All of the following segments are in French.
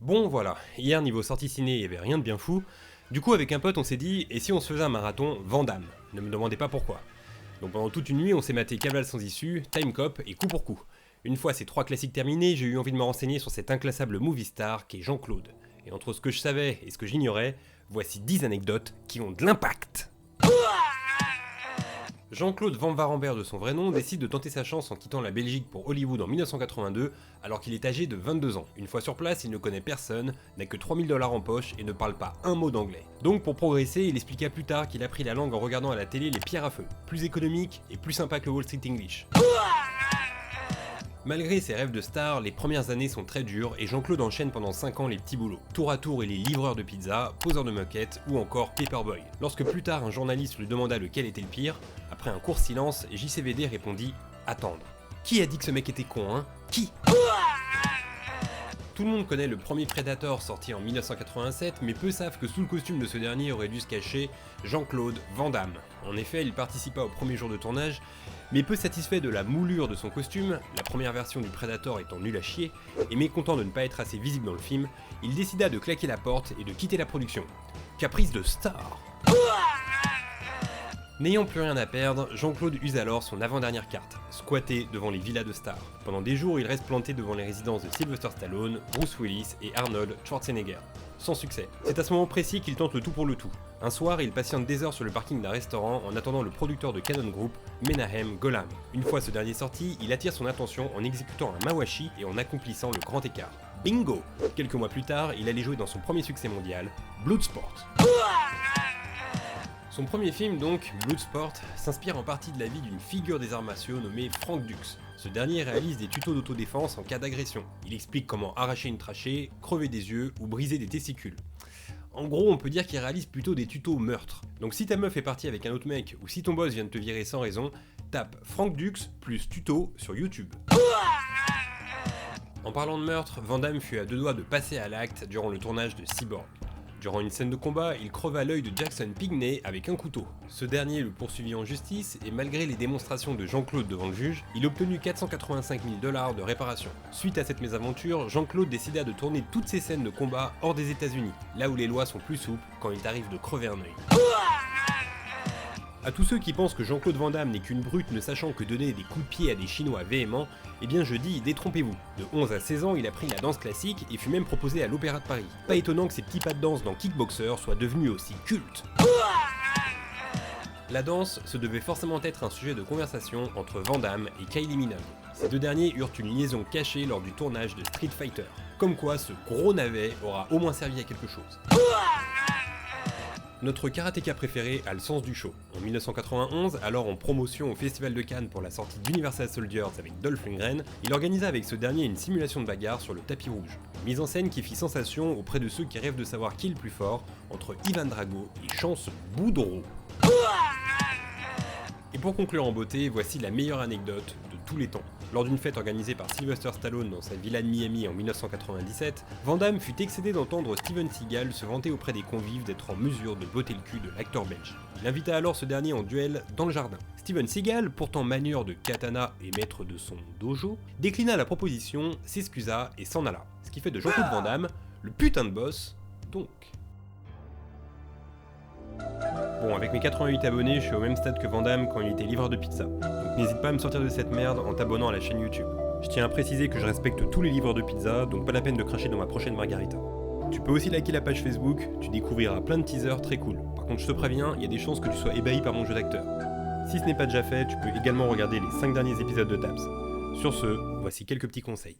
Bon voilà, hier niveau sortie ciné, il y avait rien de bien fou. Du coup avec un pote on s'est dit, et si on se faisait un marathon Van Damme? Ne me demandez pas pourquoi. Donc pendant toute une nuit on s'est maté Cavale sans issue, Time Cop et Coup pour coup. Une fois ces trois classiques terminés, j'ai eu envie de me renseigner sur cet inclassable movie star qu'est Jean-Claude. Et entre ce que je savais et ce que j'ignorais, voici 10 anecdotes qui ont de l'impact. Jean-Claude Van Waremberg de son vrai nom décide de tenter sa chance en quittant la Belgique pour Hollywood en 1982 alors qu'il est âgé de 22 ans. Une fois sur place, il ne connaît personne, n'a que 3000 $ en poche et ne parle pas un mot d'anglais. Donc pour progresser, il expliqua plus tard qu'il a appris la langue en regardant à la télé les pierres à feu, plus économique et plus sympa que le Wall Street English. Malgré ses rêves de star, les premières années sont très dures et Jean-Claude enchaîne pendant 5 ans les petits boulots. Tour à tour, il est livreur de pizza, poseur de moquettes ou encore paperboy. Lorsque plus tard un journaliste lui demanda lequel était le pire, après un court silence, JCVD répondit « Attendre ». Qui a dit que ce mec était con, hein? Qui? Tout le monde connaît le premier Predator sorti en 1987, mais peu savent que sous le costume de ce dernier aurait dû se cacher Jean-Claude Van Damme. En effet, il participa au premier jour de tournage, mais peu satisfait de la moulure de son costume, la première version du Predator étant nulle à chier, et mécontent de ne pas être assez visible dans le film, il décida de claquer la porte et de quitter la production. Caprice de star. N'ayant plus rien à perdre, Jean-Claude use alors son avant-dernière carte, squatter devant les villas de stars. Pendant des jours, il reste planté devant les résidences de Sylvester Stallone, Bruce Willis et Arnold Schwarzenegger. Sans succès. C'est à ce moment précis qu'il tente le tout pour le tout. Un soir, il patiente des heures sur le parking d'un restaurant en attendant le producteur de Cannon Group, Menahem Golan. Une fois ce dernier sorti, il attire son attention en exécutant un mawashi et en accomplissant le grand écart. Bingo! Quelques mois plus tard, il allait jouer dans son premier succès mondial, Bloodsport. Son premier film donc, Bloodsport, s'inspire en partie de la vie d'une figure des arts martiaux nommée Frank Dux. Ce dernier réalise des tutos d'autodéfense en cas d'agression. Il explique comment arracher une trachée, crever des yeux ou briser des testicules. En gros, on peut dire qu'il réalise plutôt des tutos meurtre. Donc si ta meuf est partie avec un autre mec ou si ton boss vient de te virer sans raison, tape Frank Dux plus tuto sur YouTube. En parlant de meurtre, Van Damme fut à deux doigts de passer à l'acte durant le tournage de Cyborg. Durant une scène de combat, il creva l'œil de Jackson Pigney avec un couteau. Ce dernier le poursuivit en justice et malgré les démonstrations de Jean-Claude devant le juge, il obtenu 485 000 $ de réparation. Suite à cette mésaventure, Jean-Claude décida de tourner toutes ses scènes de combat hors des États-Unis, là où les lois sont plus souples quand il t'arrive de crever un œil. À tous ceux qui pensent que Jean-Claude Van Damme n'est qu'une brute ne sachant que donner des coups de pied à des Chinois véhéments, eh bien je dis détrompez-vous. De 11 à 16 ans, il a pris la danse classique et fut même proposé à l'Opéra de Paris. Pas étonnant que ses petits pas de danse dans Kickboxer soient devenus aussi cultes. La danse se devait forcément être un sujet de conversation entre Van Damme et Kylie Minogue. Ces deux derniers eurent une liaison cachée lors du tournage de Street Fighter. Comme quoi ce gros navet aura au moins servi à quelque chose. Notre karatéka préféré a le sens du show. En 1991, alors en promotion au Festival de Cannes pour la sortie d'Universal Soldiers avec Dolph Lundgren, il organisa avec ce dernier une simulation de bagarre sur le tapis rouge. Mise en scène qui fit sensation auprès de ceux qui rêvent de savoir qui est le plus fort entre Ivan Drago et Chance Boudreau. Et pour conclure en beauté, voici la meilleure anecdote de tous les temps. Lors d'une fête organisée par Sylvester Stallone dans sa villa de Miami en 1997, Van Damme fut excédé d'entendre Steven Seagal se vanter auprès des convives d'être en mesure de botter le cul de l'acteur belge. Il invita alors ce dernier en duel dans le jardin. Steven Seagal, pourtant manieur de katana et maître de son dojo, déclina la proposition, s'excusa et s'en alla. Ce qui fait de Jean-Claude Van Damme le putain de boss, donc. Bon, avec mes 88 abonnés, je suis au même stade que Van Damme quand il était livreur de pizza. Donc n'hésite pas à me sortir de cette merde en t'abonnant à la chaîne YouTube. Je tiens à préciser que je respecte tous les livreurs de pizza, donc pas la peine de cracher dans ma prochaine margarita. Tu peux aussi liker la page Facebook, tu découvriras plein de teasers très cool. Par contre, je te préviens, il y a des chances que tu sois ébahi par mon jeu d'acteur. Si ce n'est pas déjà fait, tu peux également regarder les 5 derniers épisodes de Tabs. Sur ce, voici quelques petits conseils.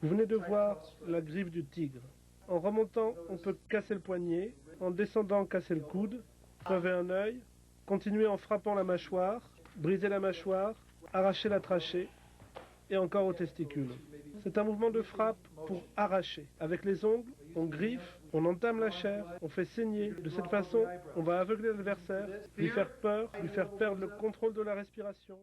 Vous venez de voir la griffe du tigre. En remontant, on peut casser le poignet, en descendant, casser le coude, crever un œil, continuer en frappant la mâchoire, briser la mâchoire, arracher la trachée, et encore au testicule. C'est un mouvement de frappe pour arracher. Avec les ongles, on griffe, on entame la chair, on fait saigner. De cette façon, on va aveugler l'adversaire, lui faire peur, lui faire perdre le contrôle de la respiration.